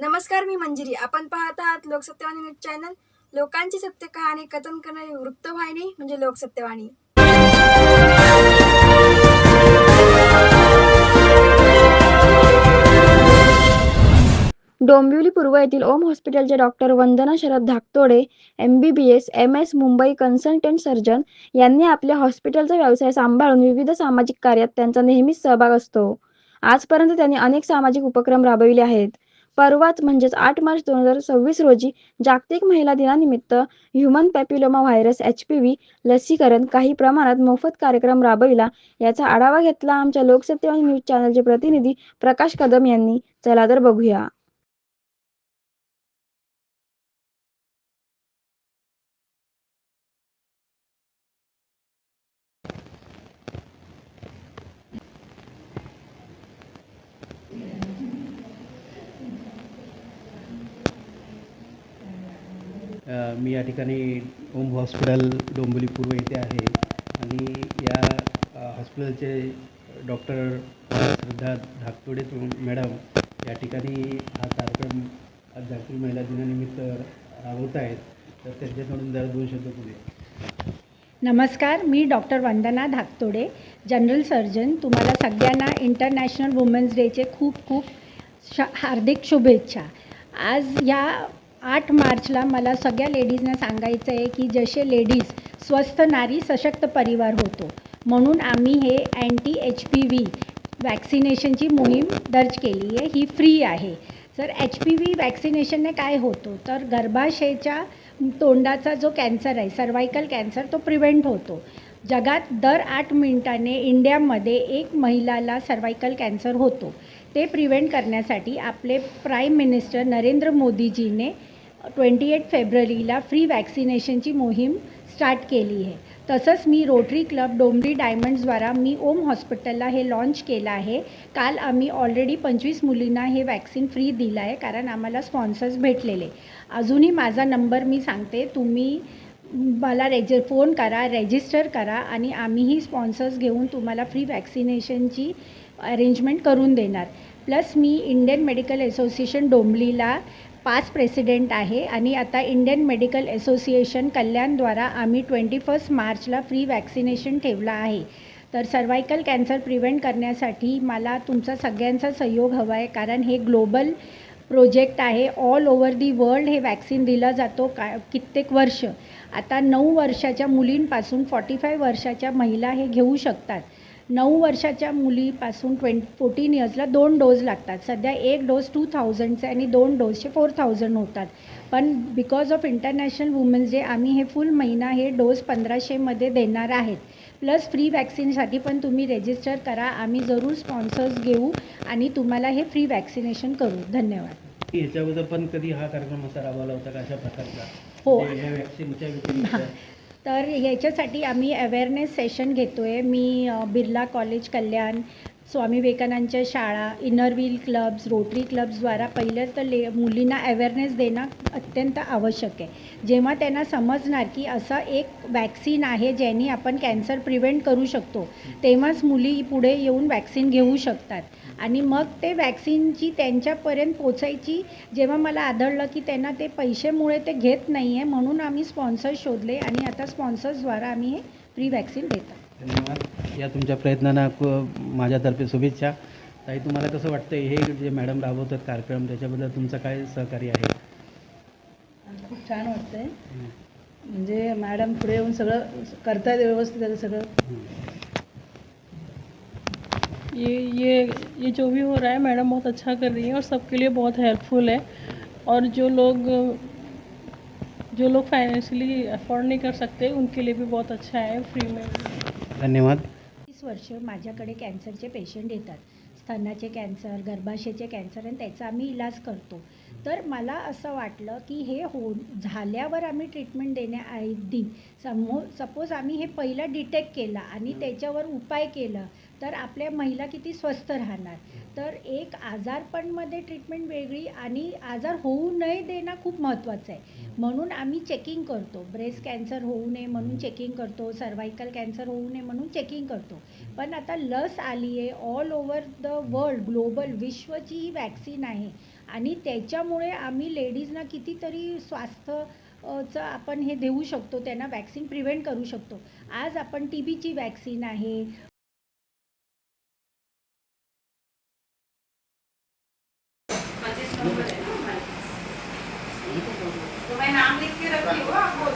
नमस्कार, मी मंजिरी. आपण पाहत आहात लोकसत्यवाणी न्यूज चॅनल. लोकांची सत्य कहाणी कथन करणारी वृत्तवाहिनी म्हणजे लोकसत्यवाणी. डोंबिवली पूर्व येथील ओम हॉस्पिटलच्या doctor Vandana Sharad Dhaktode MBBS MS Mumbai consultant surgeon यांनी आपल्या हॉस्पिटलचा व्यवसाय सांभाळून विविध सामाजिक कार्यात त्यांचा नेहमीच सहभाग असतो. आजपर्यंत त्यांनी अनेक सामाजिक उपक्रम राबविले आहेत. परवाच म्हणजेच 8 मार्च 2026 रोजी जागतिक महिला दिनानिमित्त ह्यूमन पॅपिलोमा व्हायरस HPV लसीकरण काही प्रमाणात मोफत कार्यक्रम राबविला. याचा आढावा घेतला आमच्या लोकसत्यवाणी न्यूज चॅनलचे प्रतिनिधी प्रकाश कदम यांनी. चला तर बघूया. मी या ठिकाणी ओम हॉस्पिटल डोंबिवली पूर्व येथे आहे आणि या हॉस्पिटलचे डॉक्टर श्रद्धा धाकतोडे मॅडम या ठिकाणी हा कार्यक्रम आज जागतिक महिला दिनानिमित्त राबवत आहेत. तर त्यांच्याकडून जरा 2 शब्द बोलूया. नमस्कार, मी डॉक्टर वंदना धाकतोडे, जनरल सर्जन. तुम्हाला सगळ्यांना इंटरनॅशनल वुमेन्स डेचे खूप खूप हार्दिक शुभेच्छा. आज या 8 मार्चला मला सगळ्या लेडीजना सांगायचं आहे की जसे लेडीज स्वस्थ नारी सशक्त परिवार होतो, म्हणून आम्ही हे HPV वॅक्सिनेशनची मोहीम दर्ज केली आहे. ही फ्री आहे. तर HPV वॅक्सिनेशनने काय होतो, तर गर्भाशयाच्या तोंडाचा जो कॅन्सर आहे, सर्वायकल कॅन्सर, तो प्रिव्हेंट होतो. जगात दर 8 मिनिटांनी इंडियामध्ये एक महिलाला सर्वायकल कॅन्सर होतो. ते प्रिव्हेंट करण्यासाठी आपले प्राईम मिनिस्टर नरेंद्र मोदीजीने 28 फेब्रुवारीला फ्री वॅक्सिनेशनची मोहीम स्टार्ट केली आहे. तसंच मी रोटरी क्लब डोंबिवली डायमंड्सद्वारा मी ओम हॉस्पिटलला हे लॉन्च केलं आहे. काल आम्ही ऑलरेडी 25 मुलींना हे वॅक्सिन फ्री दिलं आहे, कारण आम्हाला स्पॉन्सर्स भेटलेले. अजूनही माझा नंबर मी सांगते, तुम्ही मला फोन करा, रजिस्टर करा आणि आम्हीही स्पॉन्सर्स घेऊन तुम्हाला फ्री वॅक्सिनेशनची अरेंजमेंट करून देणार. प्लस मी इंडियन मेडिकल असोसिएशन डोंबिवलीला 5 प्रेसिडेंट आहे आणि आता इंडियन मेडिकल असोसिएशन कल्याणद्वारा आम्ही 21 मार्चला फ्री वॅक्सिनेशन ठेवलं आहे. तर सर्वायकल कॅन्सर प्रिव्हेंट करण्यासाठी मला तुमचा सगळ्यांचा सहयोग हवा आहे, कारण हे ग्लोबल प्रोजेक्ट आहे. ऑल ओव्हर दी वर्ल्ड हे वॅक्सिन दिलं जातो कित्येक वर्ष. आता 9 वर्षाच्या मुलींपासून 45 वर्षाच्या महिला हे घेऊ शकतात. 9 वर्षाच्या मुलीपासून 14 इयर्सला 2 डोस लागतात. सध्या 1 डोस 2000चे आणि 2 डोसचे 4000 होतात. पण because of international women's day आम्ही हे फुल महिना हे डोस 1500मध्ये देणार आहेत. प्लस फ्री वॅक्सिनसाठी पण तुम्ही रजिस्टर करा. आम्ही जरूर स्पॉन्सर्स घेऊ आणि तुम्हाला हे फ्री वॅक्सिनेशन करू. धन्यवाद. याच्याबद्दल पण कधी हा कार्यक्रम असा राबवला होता का अशा प्रकारचा? हो. या वॅक्सिनच्या व्यतिरिक्त तर याच्यासाठी आम्ही अवेअरनेस सेशन घेतो आहे. मी बिर्ला कॉलेज कल्याण, स्वामी विवेकानंदच्या शाळा, इनरव्हील क्लब्स, रोटरी क्लब्सद्वारा पहिलं तर मुलींना अवेअरनेस देणं अत्यंत आवश्यक आहे. जेव्हा त्यांना समजणार की असं एक वॅक्सिन आहे ज्याने आपण कॅन्सर प्रिव्हेंट करू शकतो, तेव्हाच मुली पुढे येऊन वॅक्सिन घेऊ शकतात. आणि मग ते वॅक्सिनची त्यांच्यापर्यंत पोचायची जेव्हा मला आढळलं की त्यांना ते पैशामुळे ते घेत नाही आहे, म्हणून आम्ही स्पॉन्सर्स शोधले आणि आता स्पॉन्सर्सद्वारा आम्ही हे फ्री वॅक्सिन देतो. धन्यवाद. या तुमच्या प्रयत्नांना माझ्यातर्फे शुभेच्छा. ताई, तुम्हाला कसं वाटतं हे जे मॅडम राबवतात कार्यक्रम, त्याच्याबद्दल तुमचं काय सहकार्य आहे? खूप छान वाटतं आहे. म्हणजे मॅडम पुढे येऊन सगळं करतायत व्यवस्थित आहे सगळं. ये जो भी हो रहा है, मैडम बहुत अच्छा कर रही है और सबके लिए बहुत हेल्पफुल है. और जो लोग फाइनेंशियली अफोर्ड नहीं कर सकते उनके लिए भी बहुत अच्छा है फ्री में. धन्यवाद. 30 वर्ष माझ्याकडे कॅन्सरचे पेशंट येतात. स्तनाचे कॅन्सर, गर्भाशयाचे कॅन्सर, आणि त्याचा आम्ही इलाज करतो. तर मला असं वाटलं की हे झाल्यावर आम्ही ट्रीटमेंट देण्याआधी सपोज आम्ही हे पहिलं डिटेक्ट केलं आणि त्याच्यावर उपाय केलं तर आपल्या महिला किती स्वस्थ राहणार. तर एक आजारपणामध्ये ट्रीटमेंट वेगळी आणि आजार होऊ नये देणं खूप महत्त्वाचं आहे. म्हणून आम्ही चेकिंग करतो. ब्रेस्ट कॅन्सर होऊ नये म्हणून चेकिंग करतो, सर्वायकल कॅन्सर होऊ नये म्हणून चेकिंग करतो. पण आता लस आली आहे. All over the world, global विश्वची ही वॅक्सिन आहे आणि त्याच्यामुळे आम्ही लेडीजना कितीतरी चं आपण हे देऊ शकतो, त्यांना वॅक्सिन प्रिव्हेंट करू शकतो. आज आपण TBची वॅक्सिन आहे. तो मैं नाम लिख के रखी हूँ, आप बोलो।